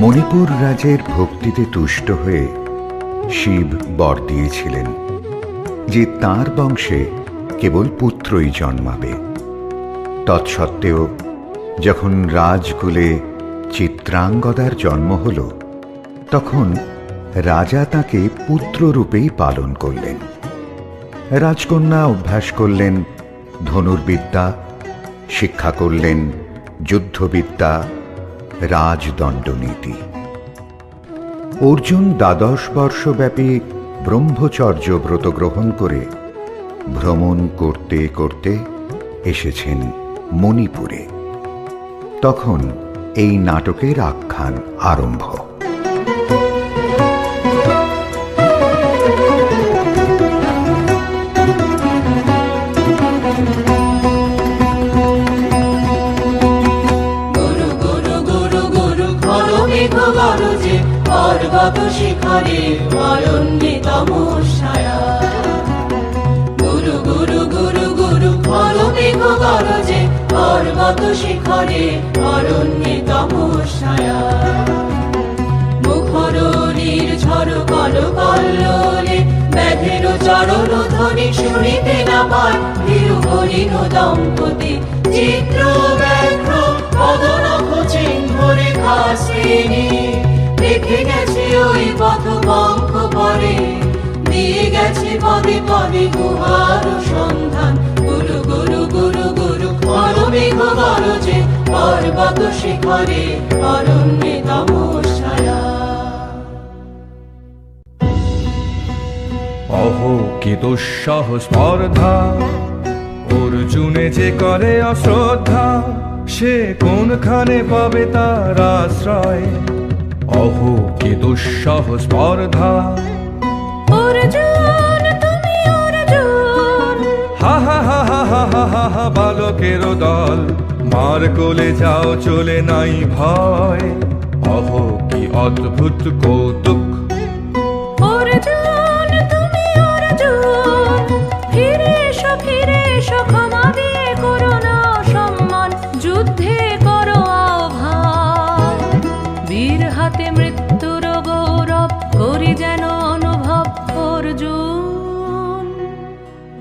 মণিপুর রাজের ভক্তিতে তুষ্ট হয়ে শিব বর দিয়েছিলেন যে তাঁর বংশে কেবল পুত্রই জন্মাবে। তৎসত্ত্বেও যখন রাজকুলে চিত্রাঙ্গদার জন্ম হল, তখন রাজা তাকে পুত্ররূপেই পালন করলেন। রাজকন্যা অভ্যাস করলেন ধনুর্বিদ্যা, শিক্ষা করলেন যুদ্ধবিদ্যা, রাজদণ্ডনীতি। অর্জুন 12 বর্ষব্যাপী ব্রহ্মচর্য ব্রত গ্রহণ করে ভ্রমণ করতে করতে এসেছেন মণিপুরে। তখন এই নাটকের আখ্যান আরম্ভ। পর্বত শিখরে অরণ্যে তমস্যায়া, গুরু গুরু গুরু গুরু খলো মেঘ গরজে পর্বত শিখরে অরণ্যে তমস্যায়া। মুখরণীর ঝড় কল কল্লোলে ব্যাধের চরণ ধ্বনি শুনিতে না পায় ভীরু হরিণ দম্পতি চিত্র ব্যাঘ্র পদনখ চিহ্ন রেখা শ্রেণী। দেখে গেছে ওই পথ পঙ্খ পরে, দিয়ে গেছে পদে পদে গুহার সন্ধান। গুরু গুরু গুরু গুরু খলো মেঘ গরজে পর্বত শিখরে অরণ্যে তমস্যায়া। অহো কি দুঃসহ স্পর্ধা, অর্জুনে যে করে অশ্রদ্ধা, সে কোনখানে পাবে তার আশ্রয়। অহো কি দুঃসহ স্পর্ধা, অর্জুন তুমি অর্জুন, হা হা হা হা হা হা হা হা, বালকের দল মার কোলে যাও চলে নাই ভয়। অহো কি অদ্ভুত কৌতুক, অর্জুন তুমি অর্জুন, ফিরে এসো ক্ষমা দিয়ে করো না সম্মান, যুদ্ধে করো আহ্বান। বীর হাতে মৃত্যুর গৌরব করি যেন অনুভব, অর্জুন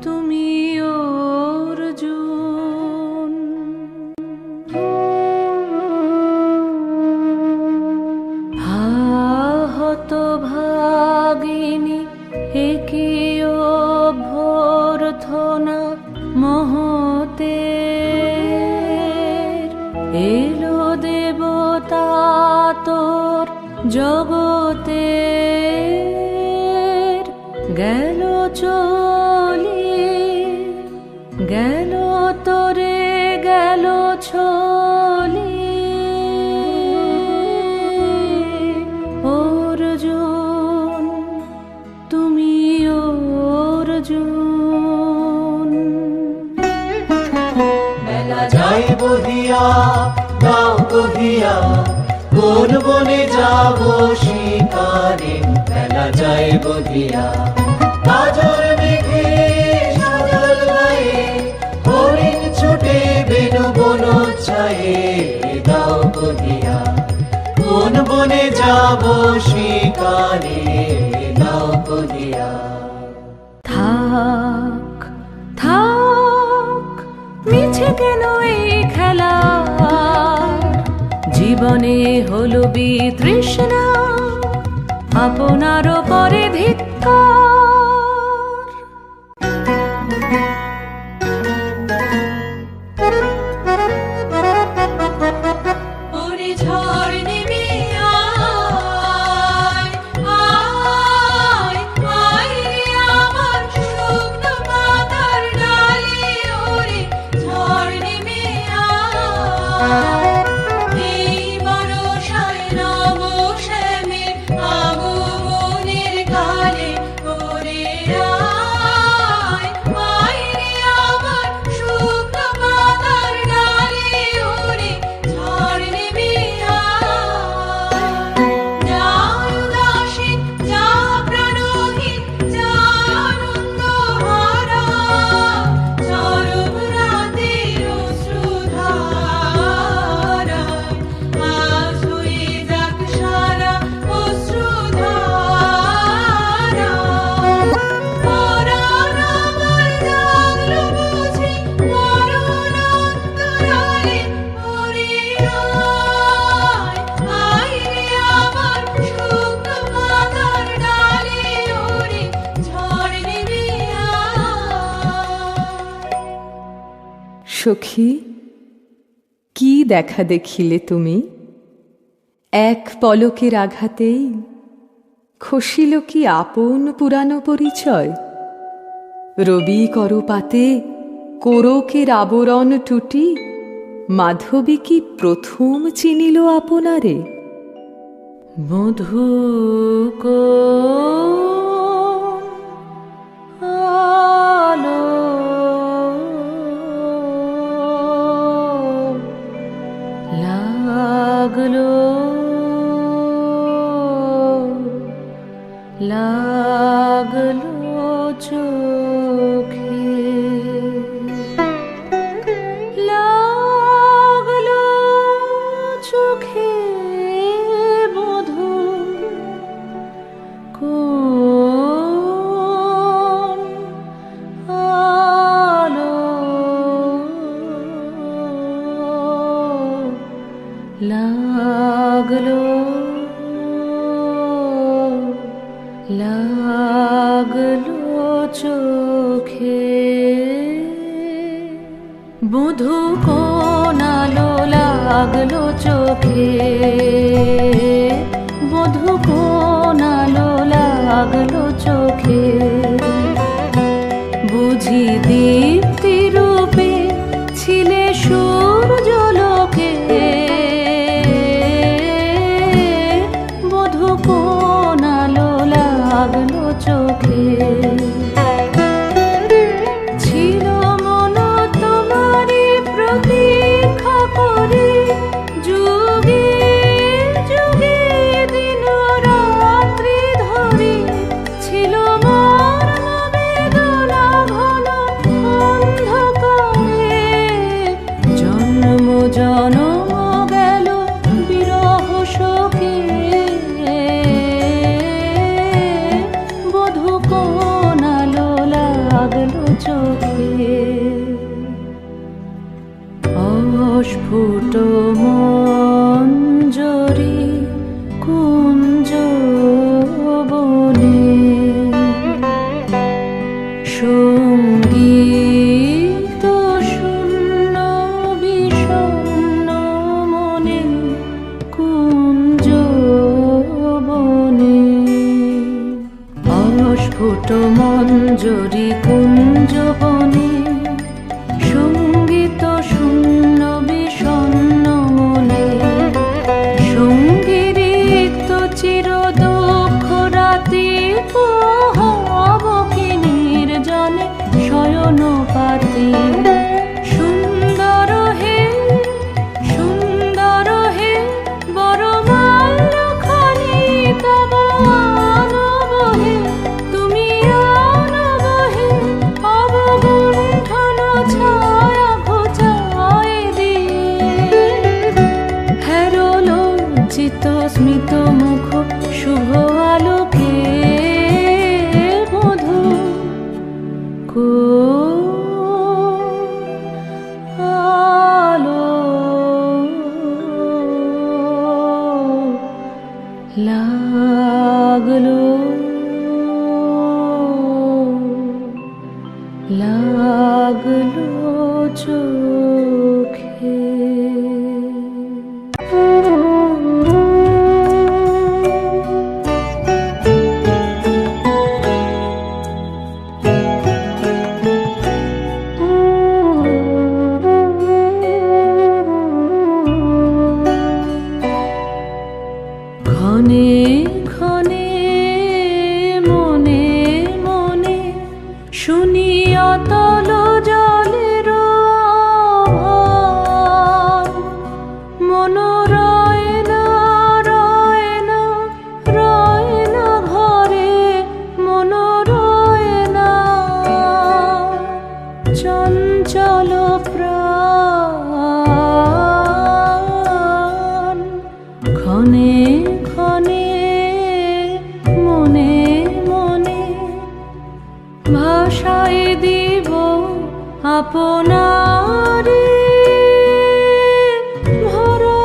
তুমি অর্জুন। হত ভাগিনী একি অভ্যর্থনা মহতে, এলো দেবতা তোর জগতে, গেল চলি গেল তোরে গেল ছলি। অর্জুন তুমি অর্জুন। মেলা যাই বহিয়া গাও কহিয়া, কোন বনে যাব শিকারে। মেলা যাই বহিয়া কাজল মেঘে সাজল গায়ে, হরিণ ছুটে বেনু বন ছায়ে। গাও কহিয়া কোন বনে যাব শিকারে, গাও কহিয়া। থাক থাক মিছে কেন এই খেলা, জীবনে হলো বিতৃষ্ণা, আপনার পরে ধিক্কার। সখী, কি দেখা দেখিলে তুমি? এক পলকের আঘাতেই খসিল কি আপন পুরানো পরিচয়? রবি করপাতে কোরকের আবরণ টুটি মাধবী কি প্রথম চিনিল আপনারে? মধু আলো লাগলো লাগলো চোখে, লাগলো চোখে মধু কোন আলো লাগলো লাগলো চোখে, মধু কোন আলো লাগলো চোখে, মধু কোন আলো লাগলো চোখে, বুঝি দীপ্তি রূপে ছিলে সূর্যলোকে, মধু কোন আলো লাগলো চোখে, ছিল মন তোমারি প্রতীক্ষা করে, যুগে যুগে দিন রাত্রি ধরে, ছিল মোর বেদনা ঘন অন্ধকারে, জন্ম জনম গেল বিরহ শোকে, বধূ কোন আলো লাগলো চোখে, অস্ফুট মঞ্জরি কুঞ্জ বনে, সঙ্গীত শূন্য বিষণ্ণ মনে কুঞ্জ বনে, অস্ফুট মঞ্জরি কুঞ্জ বনে, সঙ্গীত শূন্য বিষণ্ণ মনে, সঙ্গীরিক্ত চির দুঃখ রাতি পোহাব কি নির্জনে শয়ন পাতি, সুন্দর হে বড় মাল্যখানি তব আনব হে, তুমি আনব হে অবগুণ্ঠন ছায়া ঘোচায় দিয়ে, হেরো লজ্জিত স্মিত মুখ শুভ আলোকে, মধু কোন আলো লাগলো লাগলো চোখে। ক্ষণে ক্ষণে মনে মনে শুনি অতল জলের আভান, মন রয় না রয় না রয় না ঘরে, মন রয় না চঞ্চল প্রাণ, ক্ষণে ক্ষণে মনে মনে ভাষায় দিব আপনারে, ভরা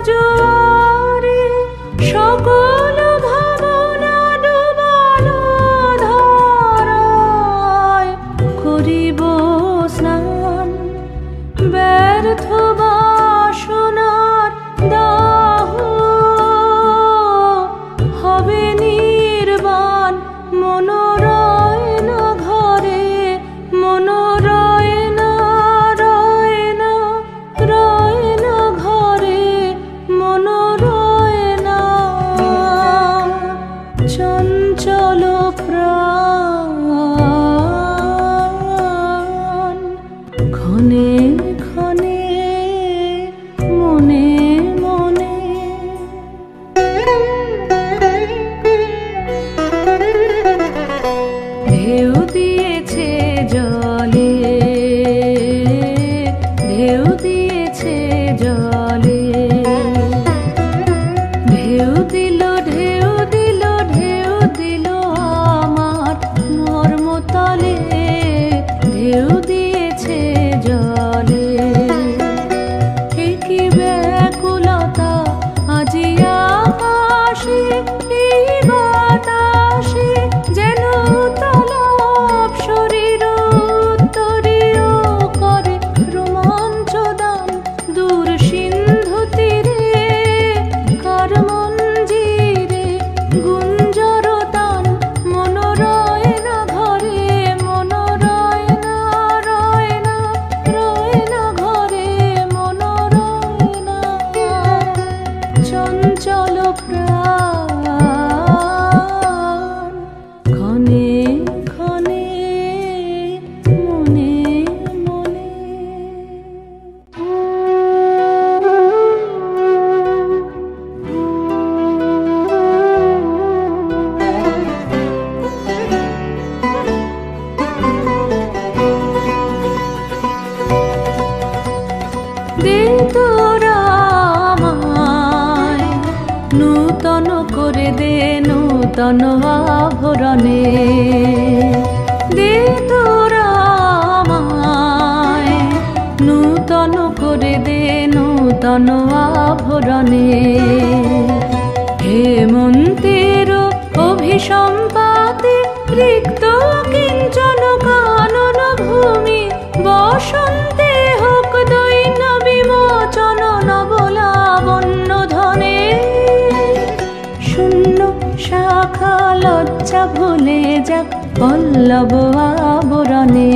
জোয়ারে সকল ভাবনা ডুবানো ধারায়, করিব স্নান নূতন করে দে নূতন আভরণে, দে তোরা আমায় নূতন করে দে নূতন আভরণে। হেমন্তের অভিসম্পাতে রিক্ত কিঞ্চন কানন ভূমি, বসন্তে হোক দৈন্য বিমোচন নবলাবণ্য ধনে। শূন্য শাখা লজ্জা ভুলে যাক পল্লব আবরণে।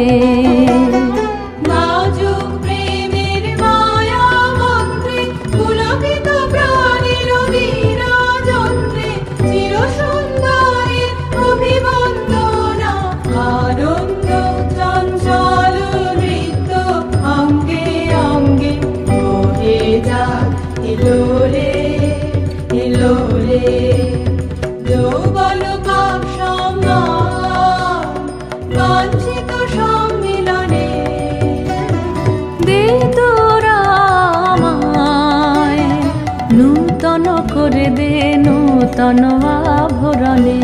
নূতন করে দে নূতন আভরণে।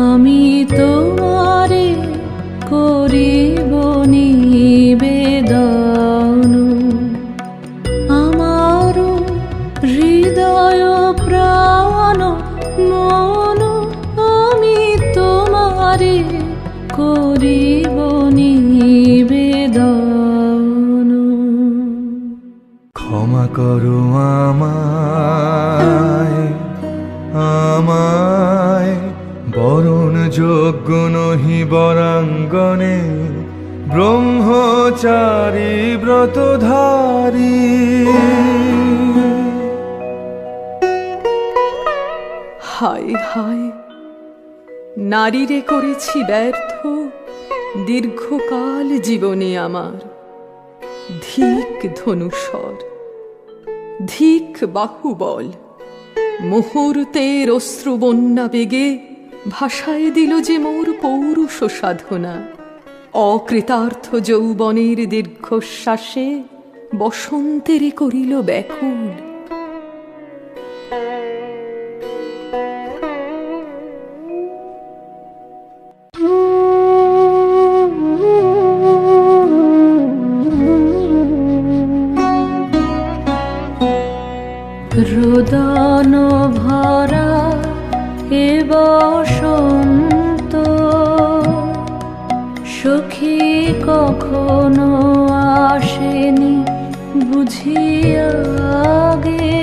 আমি তোমারে করিব নিবেদন, আমার হৃদয় প্রাণ মন আমি তোমারে করিব নিবেদন। ক্ষমা করো আমায়, আমায় বরণ যোগ্য নহি বরাঙ্গনে, ব্রহ্মচারী ব্রতধারী। হায় হায়, নারীরে করেছি ব্যর্থ দীর্ঘকাল জীবনে আমার। ধিক ধনুষর, ধিক বাহুবল, মুহূর্তের অশ্রুবন্যা বেগে ভাষায় দিল যে মোর পৌরুষ সাধনা। অকৃতার্থ যৌবনের দীর্ঘশ্বাসে বসন্তেরে করিল ব্যাকুল। রোদন ভরা এ বসন্ত, সখী কখনো আসেনি বুঝিয়া গে।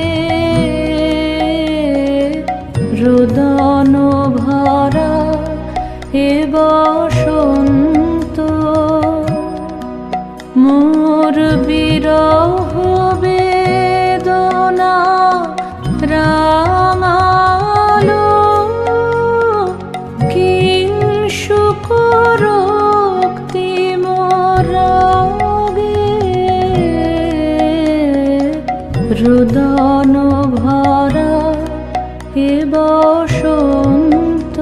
রোদন ভরা এ বসন্ত, মোর বিরহ বেদনা রাঙালো। কিংসুক রক্তি মোরাগে, রোদন ভরা এ বসন্ত।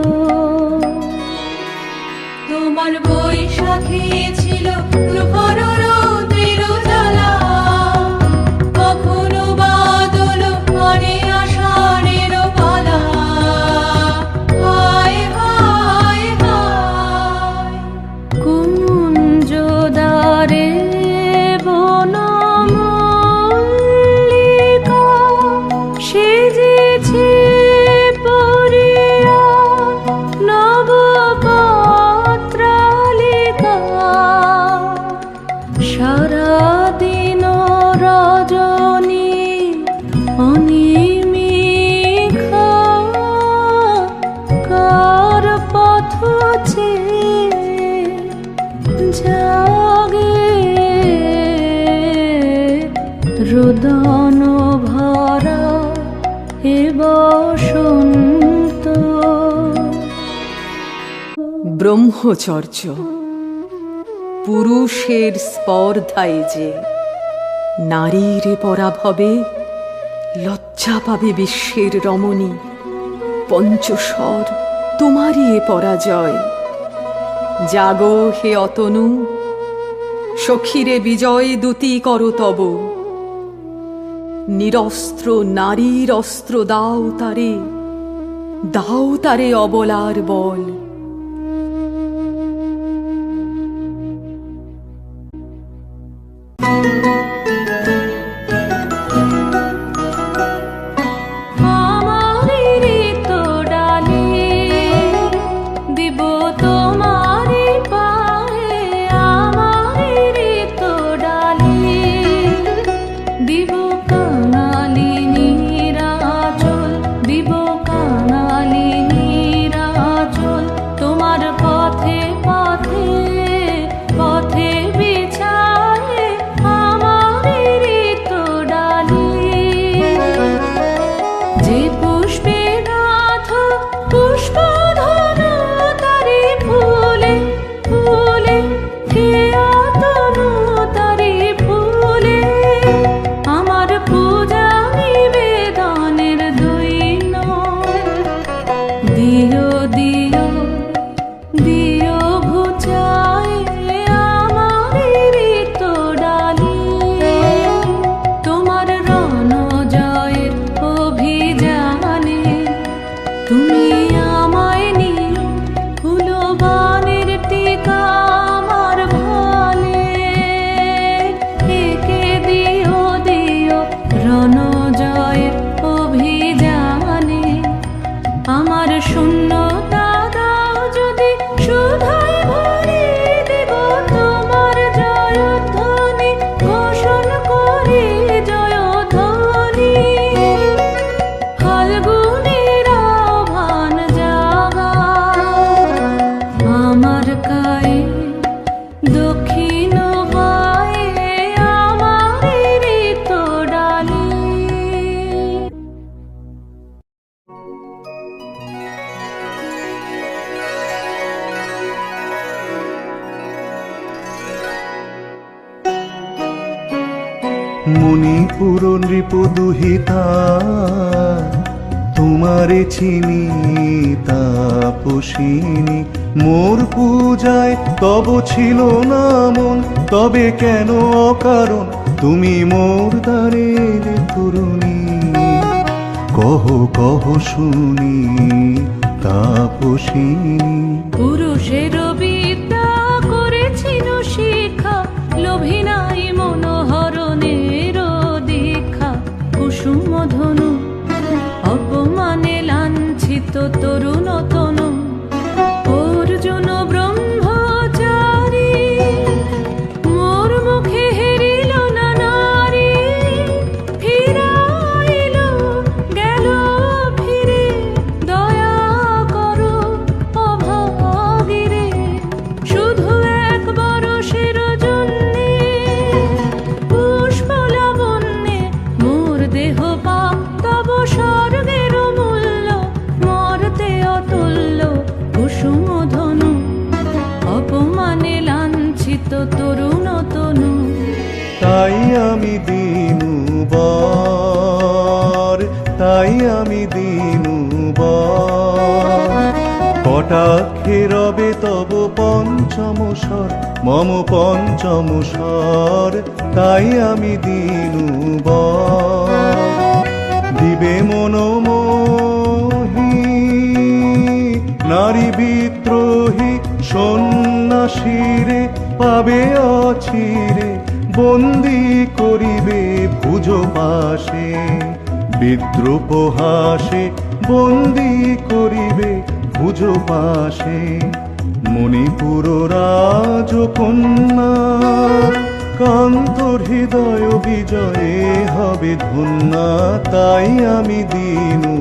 তোমার বৈশাখী ছিল প্রখর রৌদ্রের জ্বালা, কখনো বাদল মানে আষাঢ়ের পালা। হায় হায় হায়, ব্রহ্মচর্য পুরুষের স্পর্ধায় যে নারীর পরাভবে লজ্জা পাবে বিশ্বের রমণী। পঞ্চস্বর তোমারই এ পরাজয়। জাগো হে অতনু, সখীরে বিজয় দূতি করো তব। নিরস্ত্র নারীর অস্ত্র দাও তারে, দাও তারে অবলার বল। মণিপুর নৃপদুহিতা তোমারে চিনি তাপসিনী। মোর পূজায় তব ছিল না মন, তবে কেন অকারণ তুমি মোর দ্বারের তরুণী। কহ কহ শুনি তাপসিনী। পুরুষের বিদ্যা করেছিল শিক্ষা, লোভী নাই মনোহরণের দীক্ষা। কুসুম ধনু অপমানে লাঞ্ছিত তরুণ তনু। অর্জুন ব্রহ্মচারী মোর মুখে হেরিল না নারী। ফিরাইল গেল ফিরে দয়া করো অভাগীরে। শুধু এক বরষের জন্যে পুষ্প লাবণ্যে মোর দেহ পাপ। তব স্বর্গের মূল্য মরতে অতুল্য। কুসুম ধনু অপমানে লাঞ্ছিত তরুণ তনু। তাই আমি দিনু বর, তাই আমি দিনু বর। কটাক্ষে রবে তব পঞ্চম স্বর, মম পঞ্চম স্বর। তাই আমি দিনু বর। দিবে মনোমোহী নারী বিদ্রোহী সন্ন্যাসীরে পাবে অচিরে। বন্দি করিবে ভুজ পাশে বিদ্রুপ হাসে। বন্দি করিবে ভুজ পাশে। মণিপুর রাজকন্যা কান্তর হৃদয় বিজয়ে হবে ধন্যা। তাই আমি দিনু